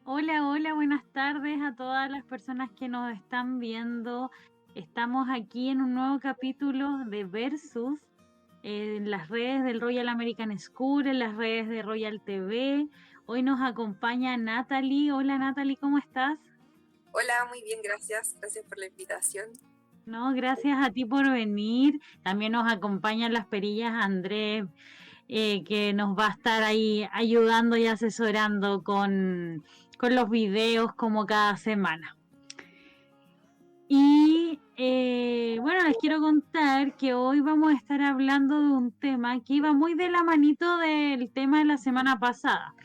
Hola, hola, buenas tardes a todas las personas que nos están viendo. Estamos aquí en un nuevo capítulo de Versus en las redes del Royal American School, en las redes de Royal TV. Hoy nos acompaña Natalie. Hola Natalie, ¿cómo estás? Hola, muy bien, gracias. Gracias por la invitación. No, gracias a ti por venir. También nos acompañan las perillas Andrés, que nos va a estar ahí ayudando y asesorando con los videos como cada semana. Y bueno, les quiero contar que hoy vamos a estar hablando de un tema que iba muy de la manito del tema de la semana pasada.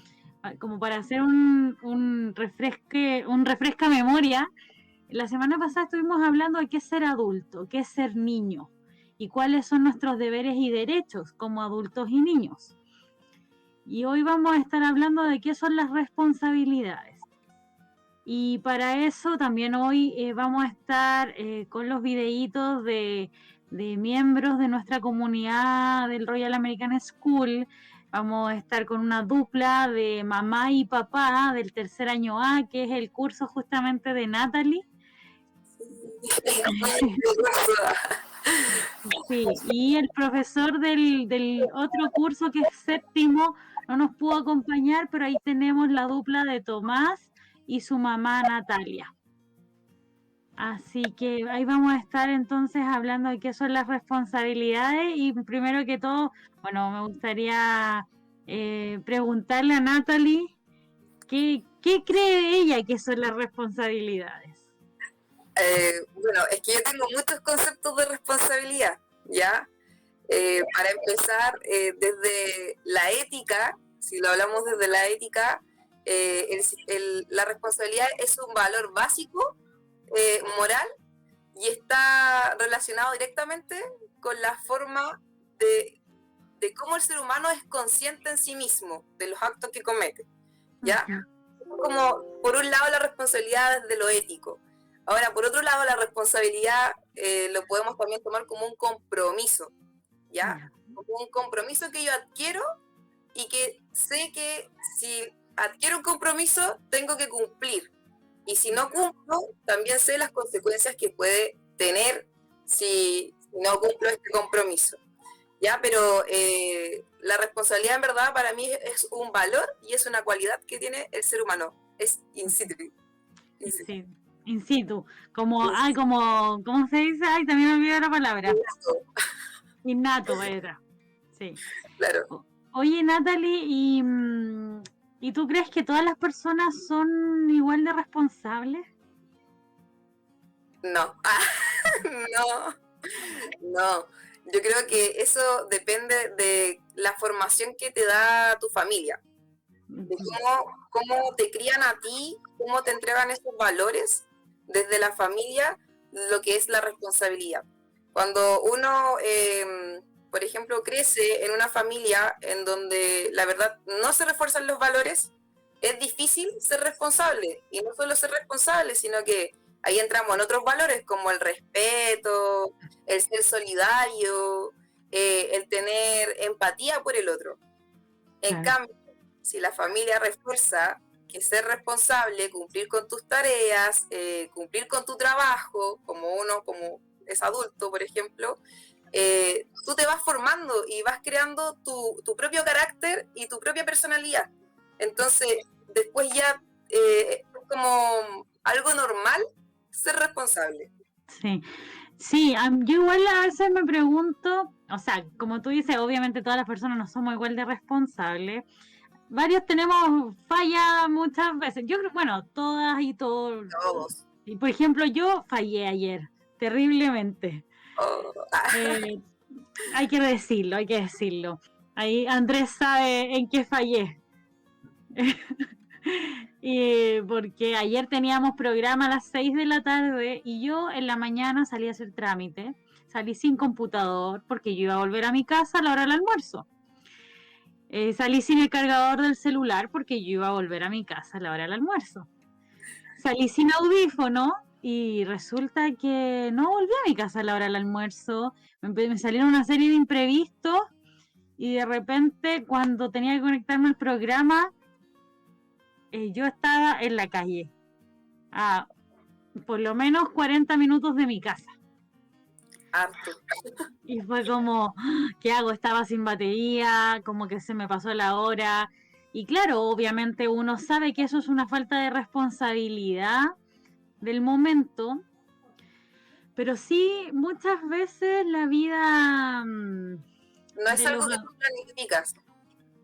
Como para hacer un refresca memoria, la semana pasada estuvimos hablando de qué es ser adulto, qué es ser niño y cuáles son nuestros deberes y derechos como adultos y niños. Y hoy vamos a estar hablando de qué son las responsabilidades. Y para eso también hoy vamos a estar con los videitos de miembros de nuestra comunidad del Royal American School. Vamos a estar con una dupla de mamá y papá del tercer año A, que es el curso justamente de Natalie. Sí, y el profesor del otro curso que es séptimo no nos pudo acompañar, pero ahí tenemos la dupla de Tomás y su mamá Natalia. Así que ahí vamos a estar entonces hablando de qué son las responsabilidades y primero que todo, bueno, me gustaría preguntarle a Natalie qué cree ella que son las responsabilidades. Bueno, es que yo tengo muchos conceptos de responsabilidad, ¿ya? Para empezar, desde la ética, si lo hablamos desde la ética, la responsabilidad es un valor básico, moral, y está relacionado directamente con la forma de cómo el ser humano es consciente en sí mismo de los actos que comete, ¿ya? Como, por un lado, la responsabilidad desde lo ético. Ahora, por otro lado, la responsabilidad lo podemos también tomar como un compromiso, ¿ya? Como un compromiso que yo adquiero y que sé que si adquiero un compromiso, tengo que cumplir. Y si no cumplo, también sé las consecuencias que puede tener si no cumplo este compromiso. ¿Ya? Pero la responsabilidad en verdad para mí es un valor y es una cualidad que tiene el ser humano. Es in situ. Sí, in situ, ¿cómo se dice? Ay, también me olvidé la palabra. Innato era, sí. Claro. Oye, Natalie, ¿y tú crees que todas las personas son igual de responsables? No. No. No. Yo creo que eso depende de la formación que te da tu familia. De cómo te crían a ti, cómo te entregan esos valores desde la familia, lo que es la responsabilidad. Cuando uno, por ejemplo, crece en una familia en donde la verdad no se refuerzan los valores, es difícil ser responsable. Y no solo ser responsable, sino que ahí entramos en otros valores como el respeto, el ser solidario, el tener empatía por el otro. En cambio, si la familia refuerza que ser responsable, cumplir con tus tareas, cumplir con tu trabajo, como uno como es adulto, por ejemplo, tú te vas formando y vas creando tu propio carácter y tu propia personalidad. Entonces, después ya es como algo normal ser responsable. Sí, sí, yo igual a veces me pregunto, o sea, como tú dices, obviamente todas las personas no somos igual de responsables. Varios tenemos fallas muchas veces. Yo creo, bueno, todas y todos. Todos. Y por ejemplo, yo fallé ayer, terriblemente. Oh, Eh, hay que decirlo, hay que decirlo. Ahí Andrés sabe en qué fallé. Y porque ayer teníamos programa a las 6 de la tarde y yo en la mañana salí a hacer trámite. Salí sin computador porque yo iba a volver a mi casa a la hora del almuerzo. Salí sin el cargador del celular porque yo iba a volver a mi casa a la hora del almuerzo. Salí sin audífono y resulta que no volví a mi casa a la hora del almuerzo. Me salieron una serie de imprevistos y de repente cuando tenía que conectarme al programa yo estaba en la calle, a por lo menos 40 minutos de mi casa. Harto. Y fue como, ¿qué hago? Estaba sin batería, como que se me pasó la hora. Y claro, obviamente uno sabe que eso es una falta de responsabilidad del momento, pero sí, muchas veces la vida No es de los... algo que tú planificas.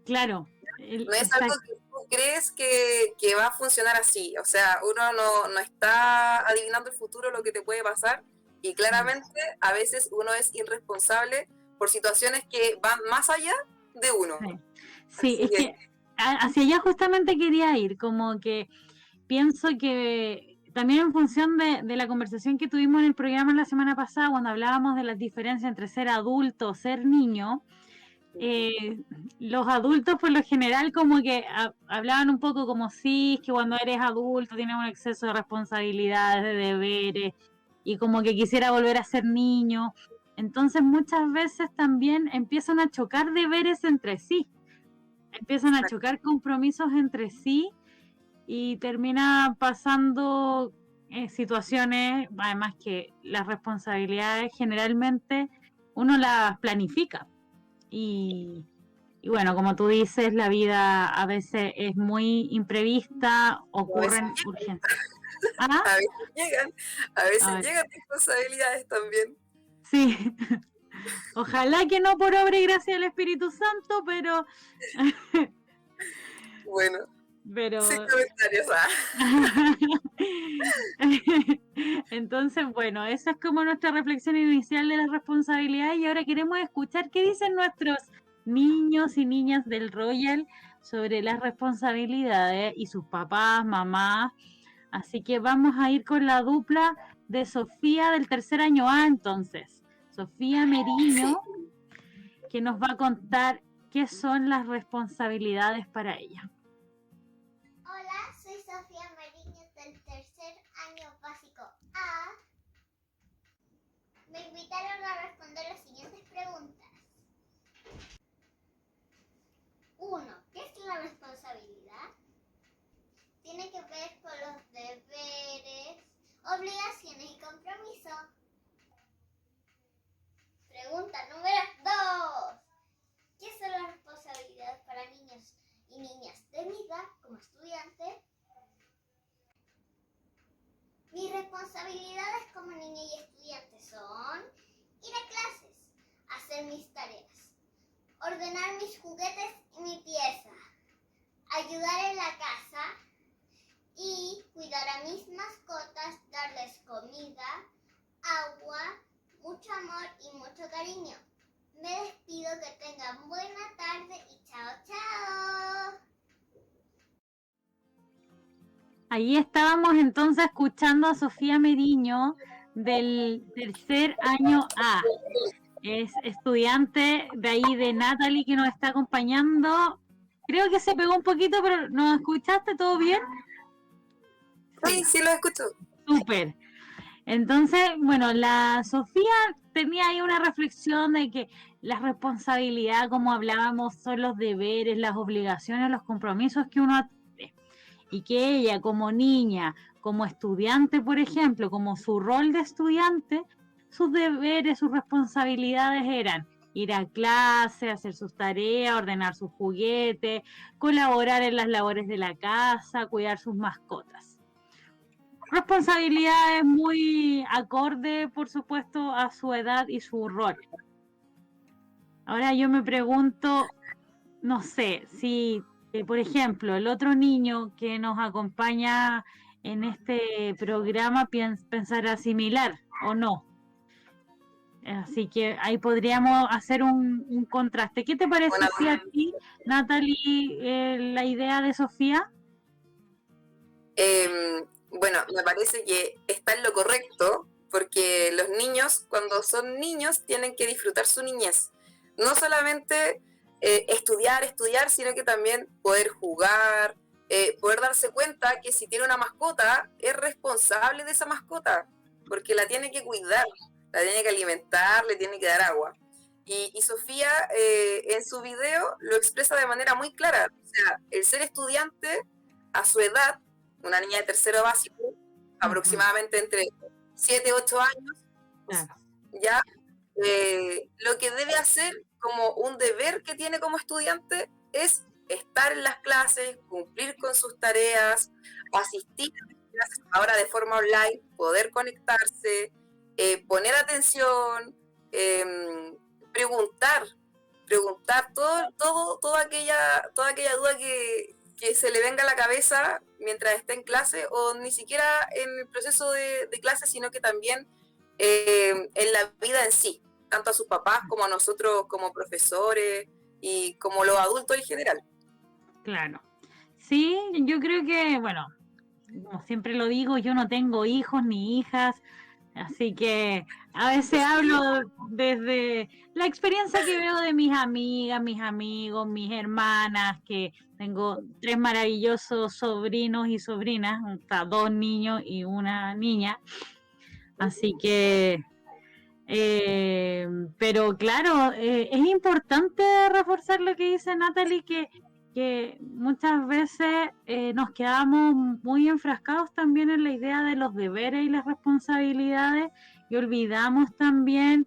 Claro, No es algo que tú crees que va a funcionar así. O sea, uno no está adivinando el futuro, lo que te puede pasar. Y claramente a veces uno es irresponsable por situaciones que van más allá de uno. Sí, es que hacia allá justamente quería ir, como que pienso que también en función de la conversación que tuvimos en el programa la semana pasada, cuando hablábamos de las diferencias entre ser adulto o ser niño, los adultos por lo general como que hablaban un poco como sí, que cuando eres adulto tienes un exceso de responsabilidades, de deberes, y como que quisiera volver a ser niño. Entonces muchas veces también empiezan a chocar deberes entre sí, empiezan a chocar compromisos entre sí y termina pasando situaciones, además que las responsabilidades generalmente uno las planifica y bueno, como tú dices, la vida a veces es muy imprevista, ocurren urgencias. ¿Ah? A veces llegan responsabilidades también. Sí, ojalá que no por obra y gracia del Espíritu Santo, pero... Bueno, pero... sin comentarios. Entonces, bueno, esa es como nuestra reflexión inicial de las responsabilidades y ahora queremos escuchar qué dicen nuestros niños y niñas del Royal sobre las responsabilidades y sus papás, mamás. Así que vamos a ir con la dupla de Sofía del tercer año A entonces. Sofía Meriño, que nos va a contar qué son las responsabilidades para ella. Hola, soy Sofía Mariño del tercer año básico A. Me invitaron a responder las siguientes preguntas. 1. ¿Qué es la responsabilidad? Tiene que ver con los deberes, obligaciones y compromisos. Pregunta número 2. ¿Qué son las responsabilidades para niños y niñas de mi edad como estudiante? Mis responsabilidades como niña y estudiante son ir a clases, hacer mis tareas, ordenar mis juguetes y mi pieza, ayudar en la casa y cuidar a mis mascotas, darles comida, agua, mucho amor y mucho cariño. Me despido, que tengan buena tarde y chao, chao. Ahí estábamos entonces escuchando a Sofía Meriño del tercer año A. Es estudiante de ahí de Natalie que nos está acompañando. Creo que se pegó un poquito, pero ¿nos escuchaste? ¿Todo bien? Sí, lo escucho. Súper. Entonces, bueno, la Sofía tenía ahí una reflexión de que la responsabilidad, como hablábamos, son los deberes, las obligaciones, los compromisos que uno adquiere. Y que ella como niña, como estudiante, por ejemplo, como su rol de estudiante, sus deberes, sus responsabilidades eran ir a clase, hacer sus tareas, ordenar sus juguetes, colaborar en las labores de la casa, cuidar sus mascotas. Responsabilidades muy acorde, por supuesto, a su edad y su rol. Ahora yo me pregunto, no sé, si, por ejemplo, el otro niño que nos acompaña en este programa pensará similar o no. Así que ahí podríamos hacer un contraste. ¿Qué te parece si a ti, Natalie, la idea de Sofía? Bueno, me parece que está en lo correcto, porque los niños, cuando son niños, tienen que disfrutar su niñez. No solamente estudiar, sino que también poder jugar, poder darse cuenta que si tiene una mascota, es responsable de esa mascota, porque la tiene que cuidar, la tiene que alimentar, le tiene que dar agua. Y Sofía en su video lo expresa de manera muy clara. O sea, el ser estudiante a su edad, una niña de tercero básico, aproximadamente entre 7 y 8 años, Claro. ya lo que debe hacer como un deber que tiene como estudiante es estar en las clases, cumplir con sus tareas, asistir a las clases ahora de forma online, poder conectarse, poner atención, preguntar toda aquella duda que se le venga a la cabeza mientras esté en clase, o ni siquiera en el proceso de clase, sino que también en la vida en sí, tanto a sus papás como a nosotros como profesores y como los adultos en general. Claro. Sí, yo creo que, bueno, como siempre lo digo, yo no tengo hijos ni hijas, así que a veces hablo desde la experiencia que veo de mis amigas, mis amigos, mis hermanas, que tengo 3 maravillosos sobrinos y sobrinas, o sea, 2 niños y una niña, así que... pero claro, es importante reforzar lo que dice Natalie, que muchas veces nos quedamos muy enfrascados también en la idea de los deberes y las responsabilidades, y olvidamos también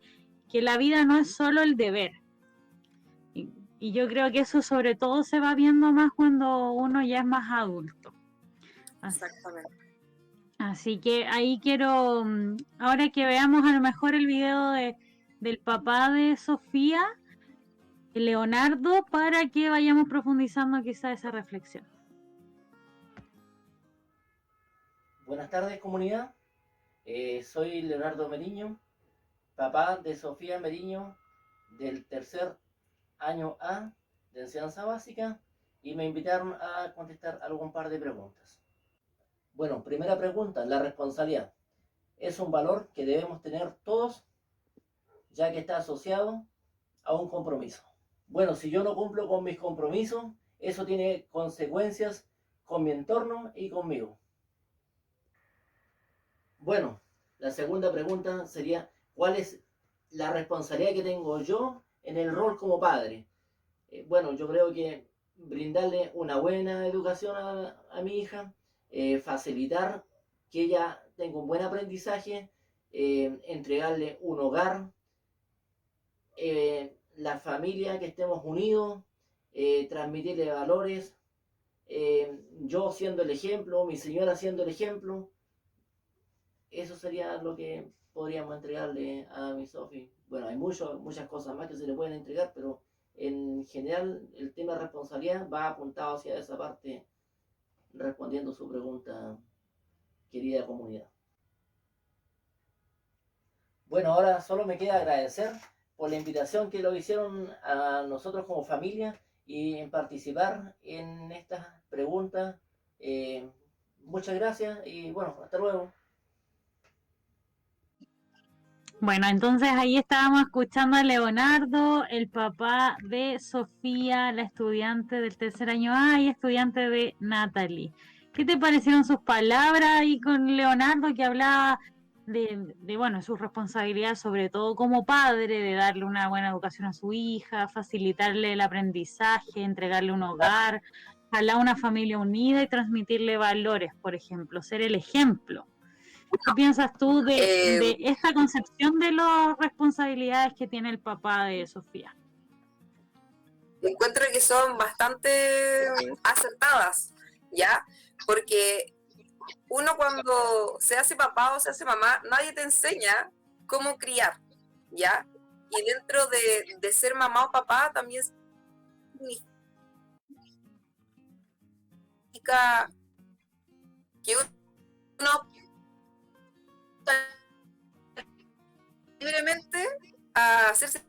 que la vida no es solo el deber. Y yo creo que eso sobre todo se va viendo más cuando uno ya es más adulto. Exactamente. Así que ahí quiero, ahora que veamos a lo mejor el video del papá de Sofía, Leonardo, para que vayamos profundizando quizá esa reflexión. Buenas tardes, comunidad. Soy Leonardo Meriño, papá de Sofía Meriño, del tercer año A de enseñanza básica, y me invitaron a contestar algún par de preguntas. Bueno, primera pregunta, la responsabilidad. Es un valor que debemos tener todos, ya que está asociado a un compromiso. Bueno, si yo no cumplo con mis compromisos, eso tiene consecuencias con mi entorno y conmigo. Bueno, la segunda pregunta sería, ¿cuál es la responsabilidad que tengo yo en el rol como padre? Bueno, yo creo que brindarle una buena educación a mi hija, facilitar que ella tenga un buen aprendizaje, entregarle un hogar, la familia, que estemos unidos, transmitirle valores, yo siendo el ejemplo, mi señora siendo el ejemplo. Eso sería lo que podríamos entregarle a mi Sofi. Bueno, hay muchas cosas más que se le pueden entregar, pero en general el tema de responsabilidad va apuntado hacia esa parte, respondiendo su pregunta, querida comunidad. Bueno, ahora solo me queda agradecer por la invitación que lo hicieron a nosotros como familia y en participar en estas preguntas. Muchas gracias y bueno, hasta luego. Bueno, entonces ahí estábamos escuchando a Leonardo, el papá de Sofía, la estudiante del tercer año A y estudiante de Natalie. ¿Qué te parecieron sus palabras ahí con Leonardo, que hablaba de bueno, sus responsabilidades, sobre todo como padre, de darle una buena educación a su hija, facilitarle el aprendizaje, entregarle un hogar, ojalá una familia unida y transmitirle valores, por ejemplo, ser el ejemplo? ¿Qué piensas tú de esta concepción de las responsabilidades que tiene el papá de Sofía? Encuentro que son bastante acertadas, ¿ya? Porque uno cuando se hace papá o se hace mamá, nadie te enseña cómo criar, ¿ya? Y dentro de ser mamá o papá también significa que uno libremente a hacerse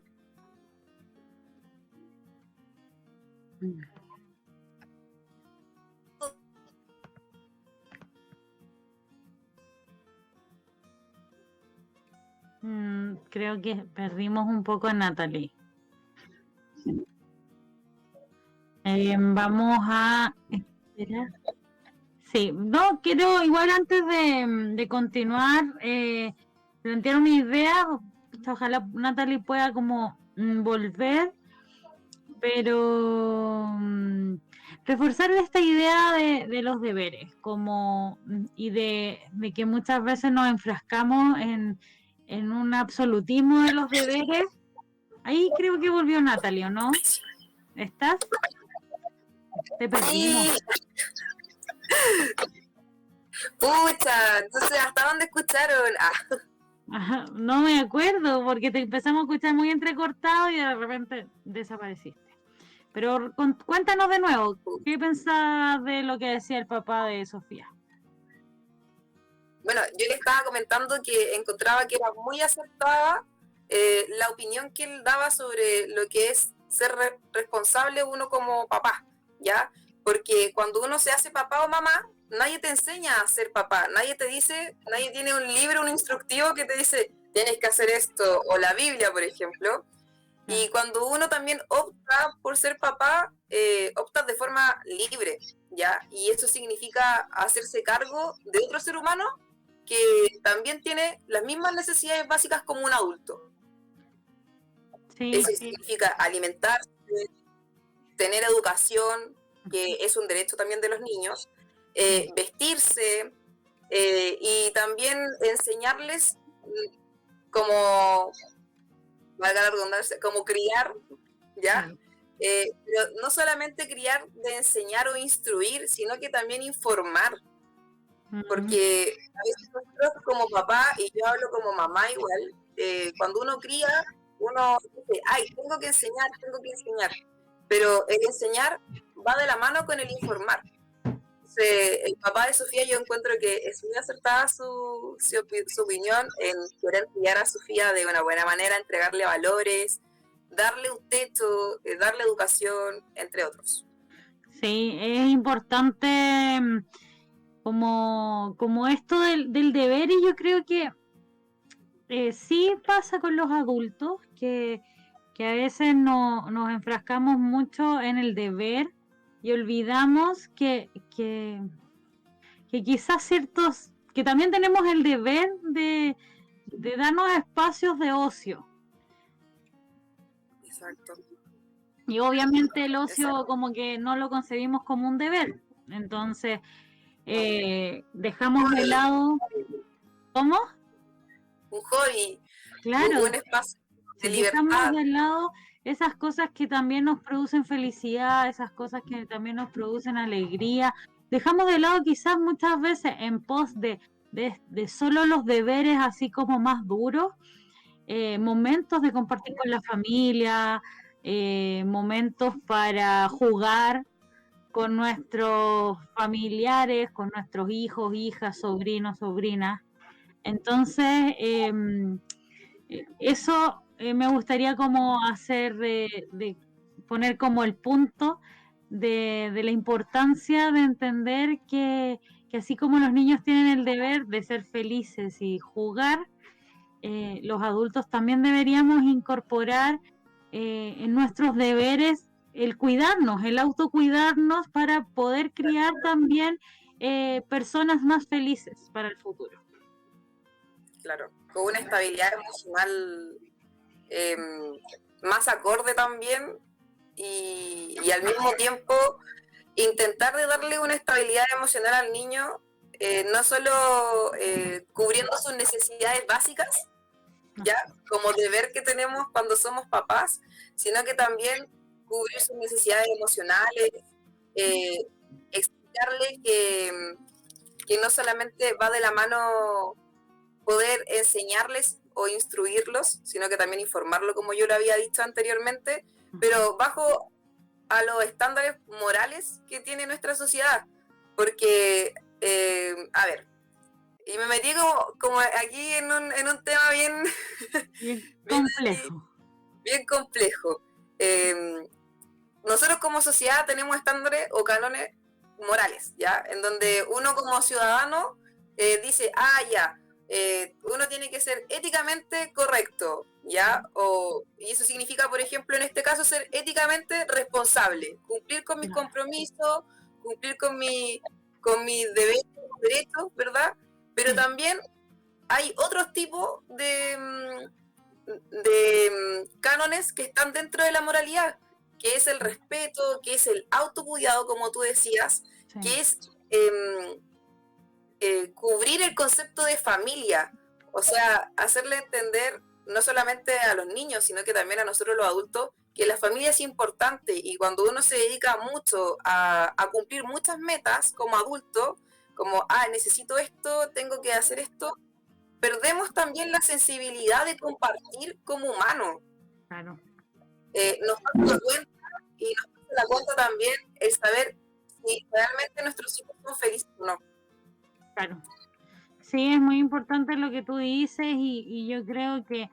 Creo que perdimos un poco a Natalie. Vamos a esperar. Sí, no, quiero igual antes de continuar plantear una idea. Ojalá Natalie pueda como volver, pero reforzar esta idea de los deberes, y de que muchas veces nos enfrascamos en un absolutismo de los deberes. Ahí creo que volvió Natalie, ¿o no? ¿Estás? Te perdimos. Pucha, entonces, ¿hasta dónde escucharon? Ajá, no me acuerdo, porque te empezamos a escuchar muy entrecortado y de repente desapareciste. Pero cuéntanos de nuevo, ¿qué pensás de lo que decía el papá de Sofía? Bueno, yo le estaba comentando que encontraba que era muy acertada la opinión que él daba sobre lo que es ser responsable uno como papá, ¿ya? Porque cuando uno se hace papá o mamá, nadie te enseña a ser papá, nadie tiene un libro, un instructivo que te dice, tienes que hacer esto, o la Biblia, por ejemplo. Y cuando uno también opta por ser papá, opta de forma libre, ¿ya? Y eso significa hacerse cargo de otro ser humano que también tiene las mismas necesidades básicas como un adulto. Sí, Eso significa alimentarse, tener educación, que es un derecho también de los niños, vestirse, y también enseñarles como, valga la redundancia, como criar, ¿ya? Pero no solamente criar de enseñar o instruir, sino que también informar. Porque a veces nosotros como papá, y yo hablo como mamá igual, cuando uno cría, uno dice, ay, tengo que enseñar, pero el enseñar va de la mano con el informar. Entonces, el papá de Sofía, yo encuentro que es muy acertada su opinión en querer criar a Sofía de una buena manera, entregarle valores, darle un techo, darle educación, entre otros. Sí, es importante como esto del deber, y yo creo que sí pasa con los adultos, que a veces nos enfrascamos mucho en el deber y olvidamos que quizás que también tenemos el deber de darnos espacios de ocio. Exacto. Y obviamente el ocio como que no lo concebimos como un deber. Entonces, dejamos de lado... ¿Cómo? Un hobby, Claro. un espacio de Dejamos libertad. de lado esas cosas que también nos producen felicidad, esas cosas que también nos producen alegría. Dejamos de lado quizás muchas veces en pos de solo los deberes así como más duros, momentos de compartir con la familia, momentos para jugar con nuestros familiares, con nuestros hijos, hijas, sobrinos, sobrinas. Entonces, eso me gustaría como hacer de poner como el punto de la importancia de entender que así como los niños tienen el deber de ser felices y jugar, los adultos también deberíamos incorporar en nuestros deberes el cuidarnos, el autocuidarnos para poder criar también personas más felices para el futuro. Claro, con una estabilidad emocional más acorde también, y al mismo tiempo intentar de darle una estabilidad emocional al niño, no solo cubriendo sus necesidades básicas, ya como deber que tenemos cuando somos papás, sino que también cubrir sus necesidades emocionales, explicarle que no solamente va de la mano poder enseñarles o instruirlos, sino que también informarlo, como yo lo había dicho anteriormente, pero bajo a los estándares morales que tiene nuestra sociedad. Porque, a ver, y me metí como aquí en un tema bien complejo. Nosotros como sociedad tenemos estándares o cánones morales, ¿ya? En donde uno como ciudadano dice, uno tiene que ser éticamente correcto, ¿ya? Y eso significa, por ejemplo, en este caso, ser éticamente responsable, cumplir con mis compromisos, cumplir con mis deberes, derechos, ¿verdad? Pero también hay otros tipos de cánones que están dentro de la moralidad, qué es el respeto, qué es el autocuidado, como tú decías, Sí. qué es cubrir el concepto de familia, o sea, hacerle entender no solamente a los niños, sino que también a nosotros los adultos, que la familia es importante, y cuando uno se dedica mucho a cumplir muchas metas como adulto, como, necesito esto, tengo que hacer esto, perdemos también la sensibilidad de compartir como humano. Claro. Nos pasa la cuenta, y nos pasa la cuenta también el saber si realmente nuestros hijos son felices o no. Claro. Sí, es muy importante lo que tú dices y yo creo que,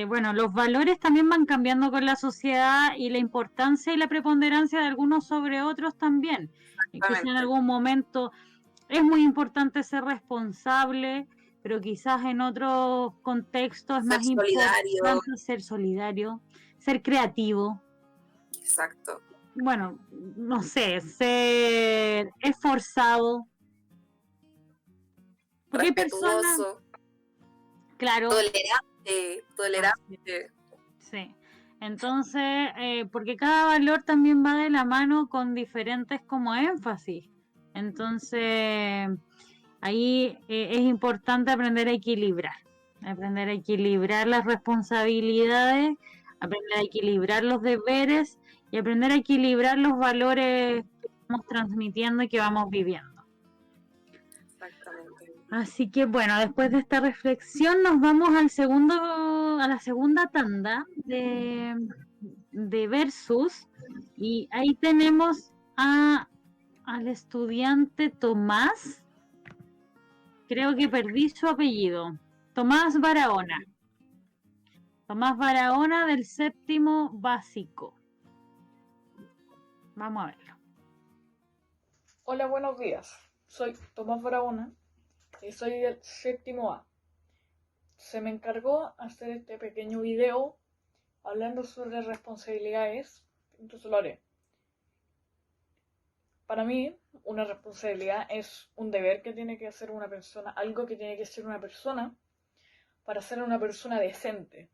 bueno, los valores también van cambiando con la sociedad y la importancia y la preponderancia de algunos sobre otros también. Y quizá en algún momento es muy importante ser responsable, pero quizás en otros contextos es Ser más solidario. importante ser solidario, ser creativo. Exacto. Bueno, no sé, ser esforzado. Porque hay personas, Respetuoso, claro, tolerante. sí. Entonces, porque cada valor también va de la mano con diferentes como énfasis. Entonces, ahí es importante aprender a equilibrar las responsabilidades, aprender a equilibrar los deberes y aprender a equilibrar los valores que estamos transmitiendo y que vamos viviendo. Exactamente. Así que bueno, después de esta reflexión nos vamos a la segunda tanda de versus, y ahí tenemos al estudiante Tomás, creo que perdí su apellido, Tomás Barahona del 7º básico. Vamos a verlo. Hola, buenos días. Soy Tomás Barahona y soy del 7º A. Se me encargó hacer este pequeño video hablando sobre responsabilidades, entonces lo haré. Para mí, una responsabilidad es un deber que tiene que hacer una persona, algo que tiene que hacer una persona para ser una persona decente.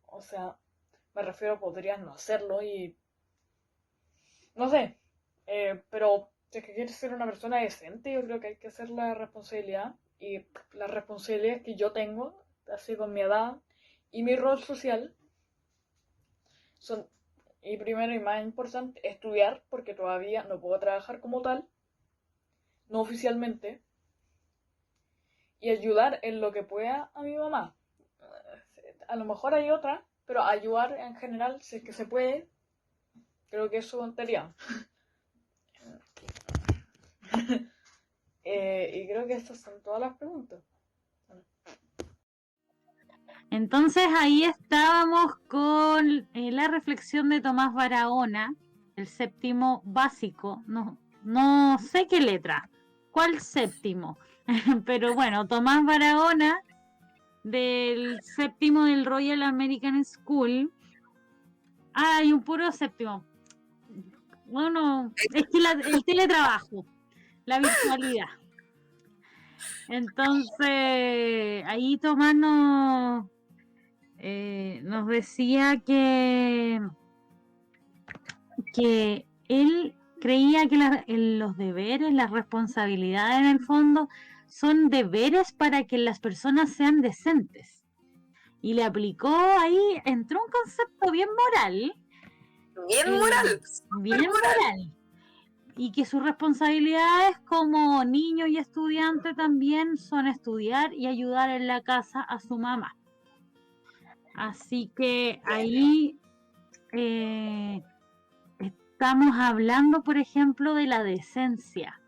O sea, me refiero, podrías no hacerlo y... no sé, pero si es que quieres ser una persona decente, yo creo que hay que hacer la responsabilidad. Y las responsabilidades que yo tengo, así con mi edad y mi rol social, son, y primero y más importante, estudiar, porque todavía no puedo trabajar como tal, no oficialmente, y ayudar en lo que pueda a mi mamá. A lo mejor hay otra, pero ayudar en general, si es que se puede, creo que eso contaría. Y creo que estas son todas las preguntas. Entonces ahí estábamos con la reflexión de Tomás Barahona, el 7º básico, no sé qué letra, cuál 7º, pero bueno, Tomás Barahona del 7º del Royal American School. Hay un puro 7º. Bueno, es que el teletrabajo, la virtualidad. Entonces, ahí Tomás nos decía que él creía que los deberes, las responsabilidades en el fondo son deberes para que las personas sean decentes. Y le aplicó ahí, entró un concepto bien moral. Bien moral. Bien moral. Y que sus responsabilidades como niño y estudiante también son estudiar y ayudar en la casa a su mamá. Así que ahí estamos hablando, por ejemplo, de la decencia,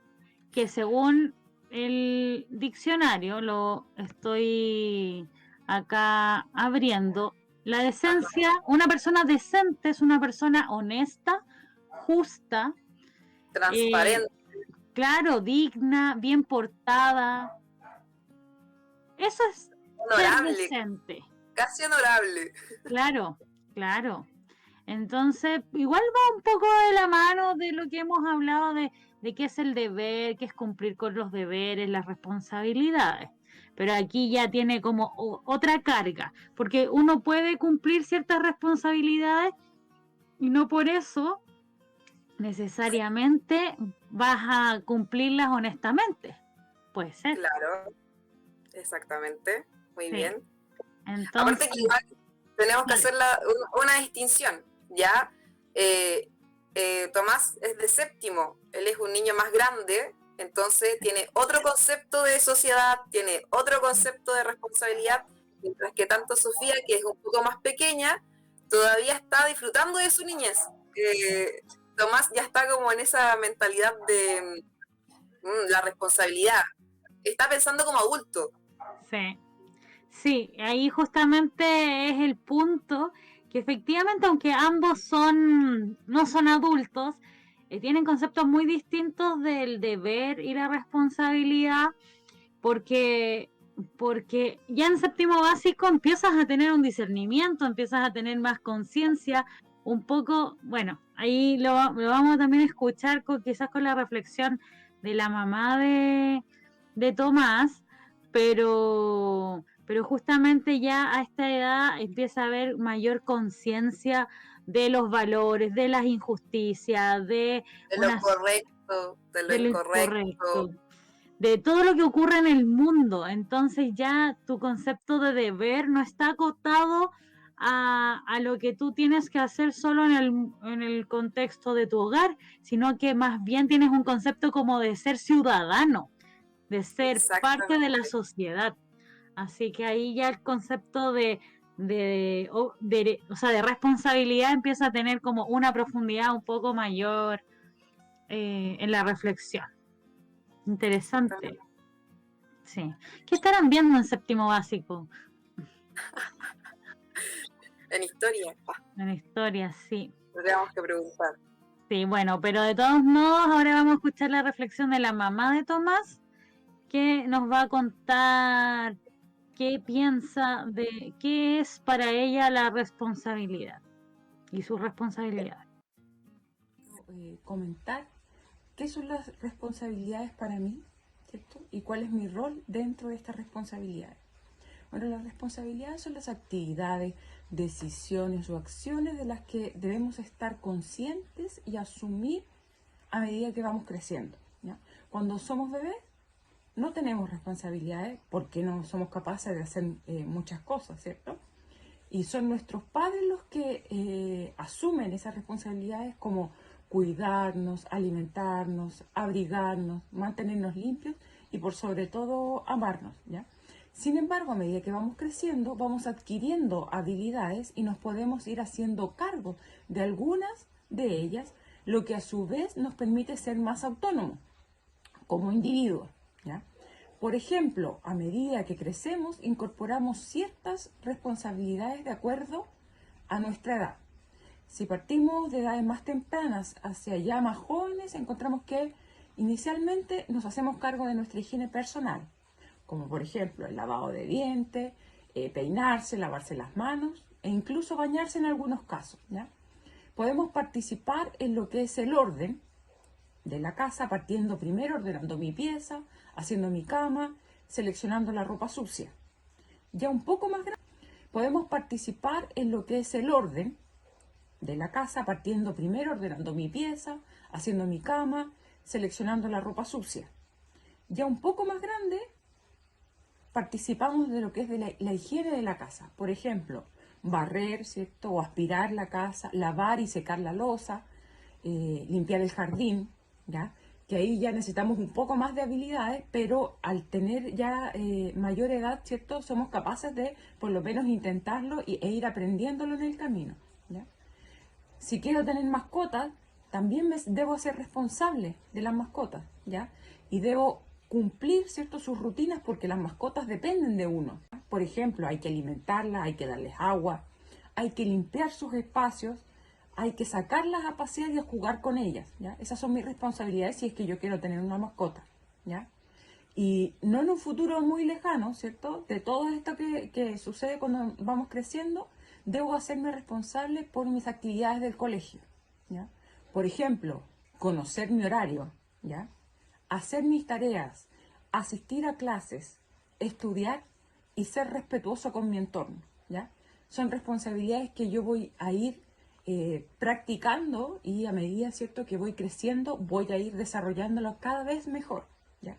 que según el diccionario, lo estoy acá abriendo, la decencia, una persona decente es una persona honesta, justa, transparente, claro, digna, bien portada. Eso es honorable, ser decente. Casi honorable. Claro. Entonces, igual va un poco de la mano de lo que hemos hablado de qué es el deber, qué es cumplir con los deberes, las responsabilidades. Pero aquí ya tiene como otra carga, porque uno puede cumplir ciertas responsabilidades y no por eso necesariamente vas a cumplirlas honestamente. Puede ser. Claro, exactamente. Muy Sí. bien. Entonces, Aparte que igual tenemos que dale. hacer una distinción, ¿ya? Tomás es de séptimo, él es un niño más grande, entonces tiene otro concepto de sociedad, tiene otro concepto de responsabilidad, mientras que tanto Sofía, que es un poco más pequeña, todavía está disfrutando de su niñez. Tomás ya está como en esa mentalidad de la responsabilidad, está pensando como adulto. Sí. Sí, ahí justamente es el punto que efectivamente, aunque ambos no son adultos, tienen conceptos muy distintos del deber y la responsabilidad, porque, porque ya en séptimo básico empiezas a tener un discernimiento, empiezas a tener más conciencia, un poco, bueno, ahí lo vamos a también a escuchar quizás con la reflexión de la mamá de Tomás, pero justamente ya a esta edad empieza a haber mayor conciencia de los valores, de las injusticias, De lo correcto, de lo de lo incorrecto. incorrecto, de todo lo que ocurre en el mundo. Entonces ya tu concepto de deber no está acotado a lo que tú tienes que hacer solo en el contexto de tu hogar, sino que más bien tienes un concepto como de ser ciudadano, de ser parte de la Exactamente. sociedad. Así que ahí ya el concepto o sea, de responsabilidad empieza a tener como una profundidad un poco mayor en la reflexión. Interesante. Sí. ¿Qué estarán viendo en séptimo básico? En historia, En historia, sí. tendríamos que preguntar. Sí, bueno, pero de todos modos, ahora vamos a escuchar la reflexión de la mamá de Tomás, que nos va a contar qué piensa de qué es para ella la responsabilidad y sus responsabilidades. Comentar qué son las responsabilidades para mí, ¿cierto? Y cuál es mi rol dentro de estas responsabilidades. Bueno, las responsabilidades son las actividades, decisiones o acciones de las que debemos estar conscientes y asumir a medida que vamos creciendo, ¿ya? Cuando somos bebés no tenemos responsabilidades porque no somos capaces de hacer muchas cosas, ¿cierto? Y son nuestros padres los que asumen esas responsabilidades como cuidarnos, alimentarnos, abrigarnos, mantenernos limpios y por sobre todo amarnos, ¿ya? Sin embargo, a medida que vamos creciendo, vamos adquiriendo habilidades y nos podemos ir haciendo cargo de algunas de ellas, lo que a su vez nos permite ser más autónomos como individuos, ¿ya? Por ejemplo, a medida que crecemos, incorporamos ciertas responsabilidades de acuerdo a nuestra edad. Si partimos de edades más tempranas hacia ya más jóvenes, encontramos que inicialmente nos hacemos cargo de nuestra higiene personal, como por ejemplo el lavado de dientes, peinarse, lavarse las manos e incluso bañarse en algunos casos, ¿ya? Podemos participar en lo que es el orden de la casa, partiendo primero ordenando mi pieza, haciendo mi cama, seleccionando la ropa sucia. Ya un poco más grande, podemos participar en lo que es el orden de la casa, partiendo primero ordenando mi pieza, haciendo mi cama, seleccionando la ropa sucia. Ya un poco más grande, participamos de lo que es de la higiene de la casa. Por ejemplo, barrer, ¿cierto? O aspirar la casa, lavar y secar la loza, limpiar el jardín, ¿ya? Que ahí ya necesitamos un poco más de habilidades, pero al tener ya mayor edad, ¿cierto? Somos capaces de por lo menos intentarlo e ir aprendiéndolo en el camino, ¿ya? Si quiero tener mascotas, también debo ser responsable de las mascotas, ¿ya? Y debo cumplir, ¿cierto? Sus rutinas porque las mascotas dependen de uno. Por ejemplo, hay que alimentarlas, hay que darles agua, hay que limpiar sus espacios, hay que sacarlas a pasear y a jugar con ellas, ¿ya? Esas son mis responsabilidades si es que yo quiero tener una mascota, ¿ya? Y no en un futuro muy lejano, ¿cierto? De todo esto que sucede cuando vamos creciendo, debo hacerme responsable por mis actividades del colegio, ¿ya? Por ejemplo, conocer mi horario, ¿ya? Hacer mis tareas, asistir a clases, estudiar y ser respetuoso con mi entorno, ¿ya? Son responsabilidades que yo voy a ir practicando y a medida, ¿cierto?, que voy creciendo, voy a ir desarrollándolo cada vez mejor, ¿ya?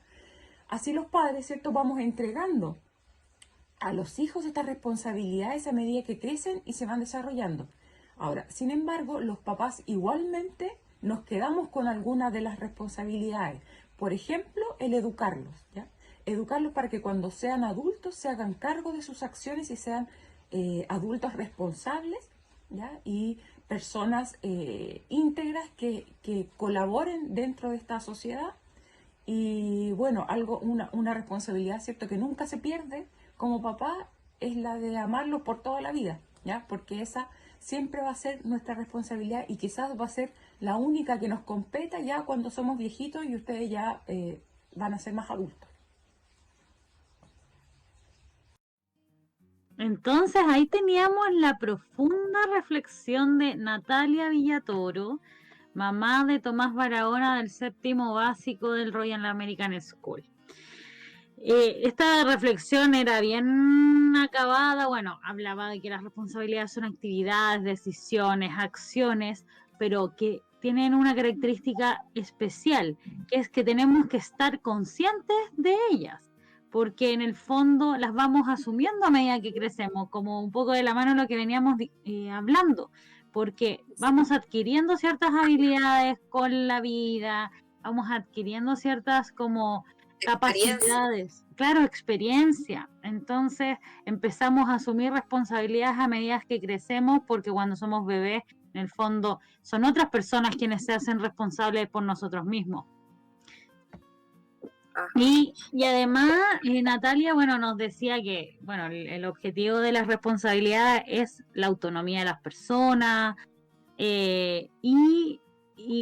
Así los padres, ¿cierto?, vamos entregando a los hijos estas responsabilidades a medida que crecen y se van desarrollando. Ahora, sin embargo, los papás igualmente nos quedamos con algunas de las responsabilidades. Por ejemplo, el educarlos, ¿ya? Educarlos para que cuando sean adultos se hagan cargo de sus acciones y sean adultos responsables, ¿ya? Y personas íntegras que colaboren dentro de esta sociedad. Y bueno, una responsabilidad, ¿cierto?, que nunca se pierde como papá es la de amarlos por toda la vida, ¿ya? Porque esa siempre va a ser nuestra responsabilidad y quizás va a ser la única que nos competa ya cuando somos viejitos y ustedes ya van a ser más adultos. Entonces ahí teníamos la profunda reflexión de Natalia Villatoro, mamá de Tomás Barahona del 7º básico del Royal American School. Esta reflexión era bien acabada, bueno, hablaba de que las responsabilidades son actividades, decisiones, acciones, pero que tienen una característica especial, que es que tenemos que estar conscientes de ellas, porque en el fondo las vamos asumiendo a medida que crecemos, como un poco de la mano lo que veníamos hablando, porque vamos adquiriendo ciertas habilidades con la vida, vamos adquiriendo ciertas como capacidades, claro, experiencia. Entonces empezamos a asumir responsabilidades a medida que crecemos, porque cuando somos bebés, en el fondo, son otras personas quienes se hacen responsables por nosotros mismos. Y además, Natalia, bueno, nos decía que, bueno, el objetivo de las responsabilidades es la autonomía de las personas, y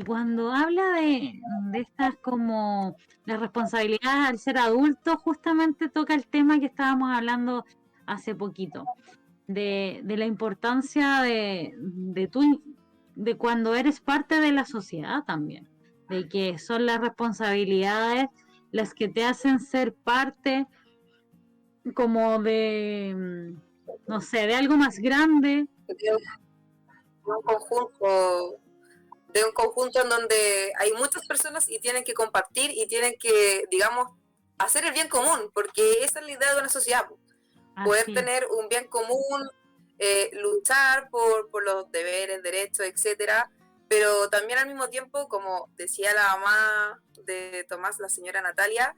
cuando habla de estas como las responsabilidades al ser adulto, justamente toca el tema que estábamos hablando hace poquito, de la importancia de cuando eres parte de la sociedad también, de que son las responsabilidades las que te hacen ser parte como de, no sé, de algo más grande. De un conjunto en donde hay muchas personas y tienen que compartir y tienen que, digamos, hacer el bien común, porque esa es la idea de una sociedad, poder tener un bien común, luchar por los deberes, derechos, etcétera, pero también al mismo tiempo, como decía la mamá de Tomás, la señora Natalia,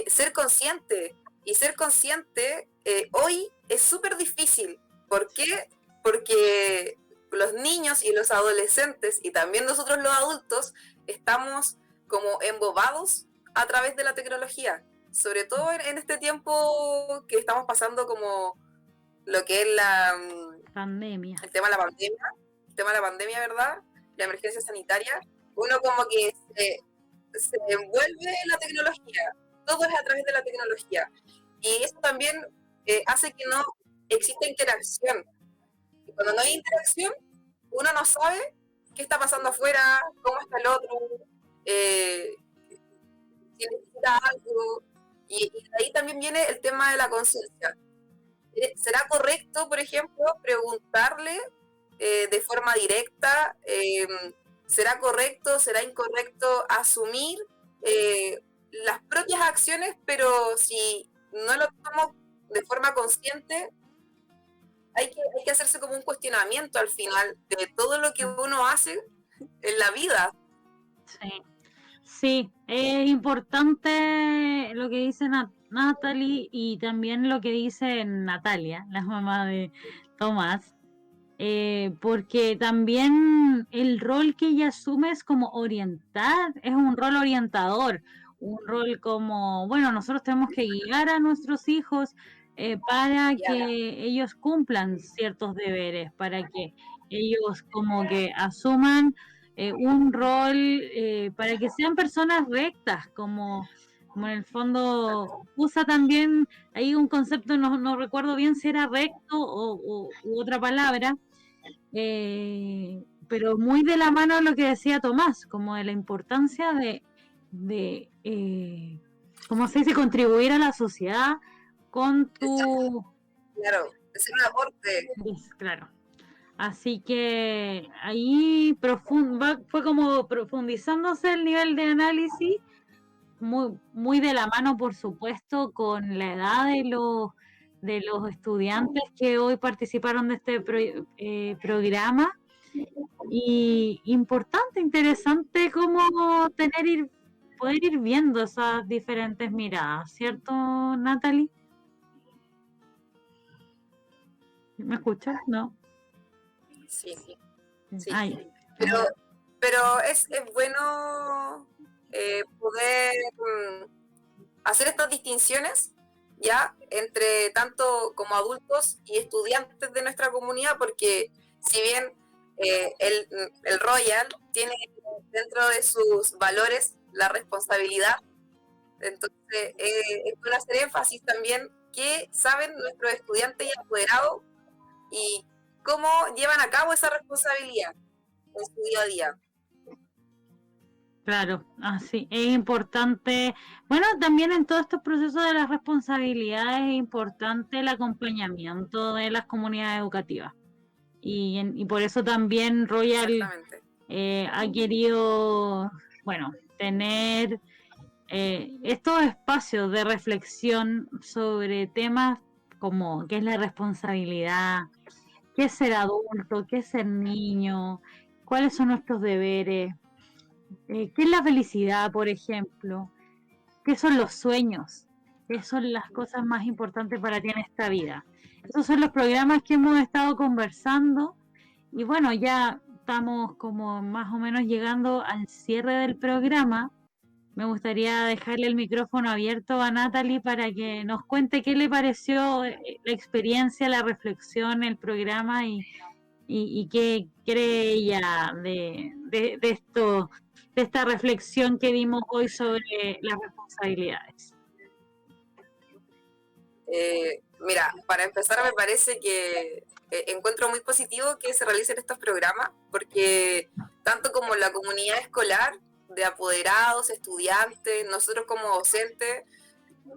ser consciente, y ser consciente hoy es súper difícil. ¿Por qué? Porque los niños y los adolescentes, y también nosotros los adultos, estamos como embobados a través de la tecnología, sobre todo en este tiempo que estamos pasando, como lo que es la pandemia, el tema de la pandemia, ¿verdad? La emergencia sanitaria. Uno como que se envuelve en la tecnología, todo es a través de la tecnología, y eso también hace que no exista interacción. Y cuando no hay interacción, uno no sabe qué está pasando afuera, cómo está el otro, si necesita algo, y de ahí también viene el tema de la conciencia. ¿Será correcto, por ejemplo, preguntarle de forma directa? ¿Será correcto, será incorrecto asumir las propias acciones, pero si no lo tomamos de forma consciente? Hay que hacerse como un cuestionamiento al final de todo lo que uno hace en la vida. Sí, es importante lo que dice Natalie y también lo que dice Natalia, la mamá de Tomás, porque también el rol que ella asume es como orientar, es un rol orientador, un rol como, bueno, nosotros tenemos que guiar a nuestros hijos para que ellos cumplan ciertos deberes, para que ellos como que asuman un rol para que sean personas rectas, como en el fondo usa también ahí un concepto, no recuerdo bien si era recto u otra palabra, pero muy de la mano lo que decía Tomás, como de la importancia de ¿cómo se dice?, contribuir a la sociedad con tu... Claro, es un aporte. Claro. Así que ahí fue como profundizándose el nivel de análisis, muy de la mano, por supuesto, con la edad de los estudiantes que hoy participaron de este programa. Y importante, interesante cómo poder ir viendo esas diferentes miradas, ¿cierto, Natalie? ¿Me escuchas? No. Sí, sí. Ay, Pero es bueno poder hacer estas distinciones, ¿ya? Entre tanto como adultos y estudiantes de nuestra comunidad, porque si bien el Royal tiene dentro de sus valores la responsabilidad, entonces es bueno hacer énfasis también que saben nuestros estudiantes y apoderados y cómo llevan a cabo esa responsabilidad en su día a día. claro, así es importante. Bueno, también en todos estos procesos de las responsabilidades es importante el acompañamiento de las comunidades educativas. Y por eso también Royal Exactamente. ha querido, bueno, tener estos espacios de reflexión sobre temas como qué es la responsabilidad, qué es ser adulto, qué es ser niño, cuáles son nuestros deberes, qué es la felicidad, por ejemplo, qué son los sueños, qué son las cosas más importantes para ti en esta vida. Esos son los programas que hemos estado conversando y bueno, ya estamos como más o menos llegando al cierre del programa. Me gustaría dejarle el micrófono abierto a Natalie para que nos cuente qué le pareció la experiencia, la reflexión, el programa y qué cree ella de esto, de esta reflexión que dimos hoy sobre las responsabilidades. Mira, para empezar me parece que encuentro muy positivo que se realicen estos programas porque tanto como la comunidad escolar, de apoderados, estudiantes, nosotros como docentes,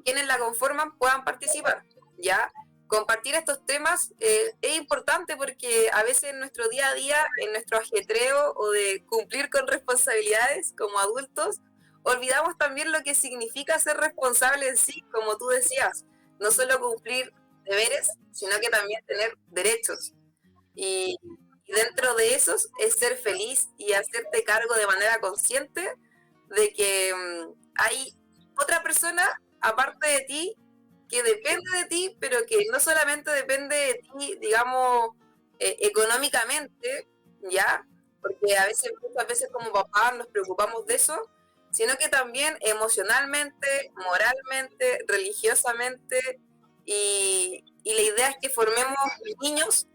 quienes la conforman puedan participar, ¿ya? Compartir estos temas es importante porque a veces en nuestro día a día, en nuestro ajetreo o de cumplir con responsabilidades como adultos, olvidamos también lo que significa ser responsable en sí, como tú decías, no solo cumplir deberes, sino que también tener derechos. Y dentro de esos es ser feliz y hacerte cargo de manera consciente de que hay otra persona aparte de ti que depende de ti, pero que no solamente depende de ti, digamos, económicamente, ¿ya? Porque muchas veces como papás nos preocupamos de eso, sino que también emocionalmente, moralmente, religiosamente, y la idea es que formemos niños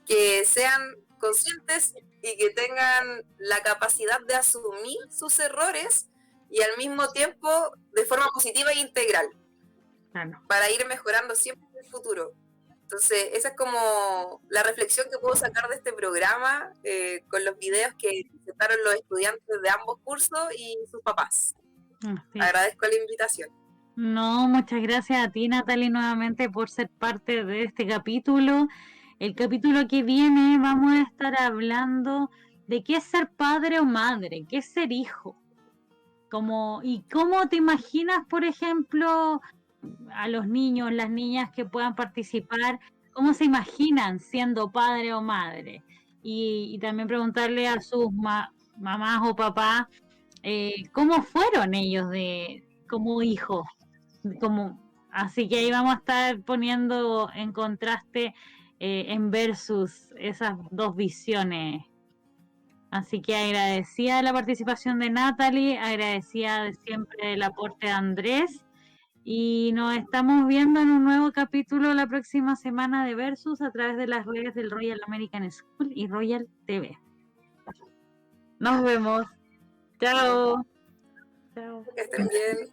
que sean conscientes y que tengan la capacidad de asumir sus errores y al mismo tiempo de forma positiva e integral, Claro. para ir mejorando siempre en el futuro. Entonces, esa es como la reflexión que puedo sacar de este programa con los videos que presentaron los estudiantes de ambos cursos y sus papás. Sí. Agradezco la invitación. No, muchas gracias a ti, Natalie, nuevamente por ser parte de este capítulo. El capítulo que viene vamos a estar hablando de qué es ser padre o madre, qué es ser hijo. ¿Y cómo te imaginas, por ejemplo, a los niños, las niñas que puedan participar, cómo se imaginan siendo padre o madre? Y también preguntarle a sus mamás o papás cómo fueron ellos como hijos. Así que ahí vamos a estar poniendo en contraste, en versus esas dos visiones. Así que agradecida la participación de Natalie, agradecida de siempre el aporte de Andrés, y nos estamos viendo en un nuevo capítulo la próxima semana de Versus a través de las redes del Royal American School y Royal TV. Nos vemos. Chao. Que estén bien.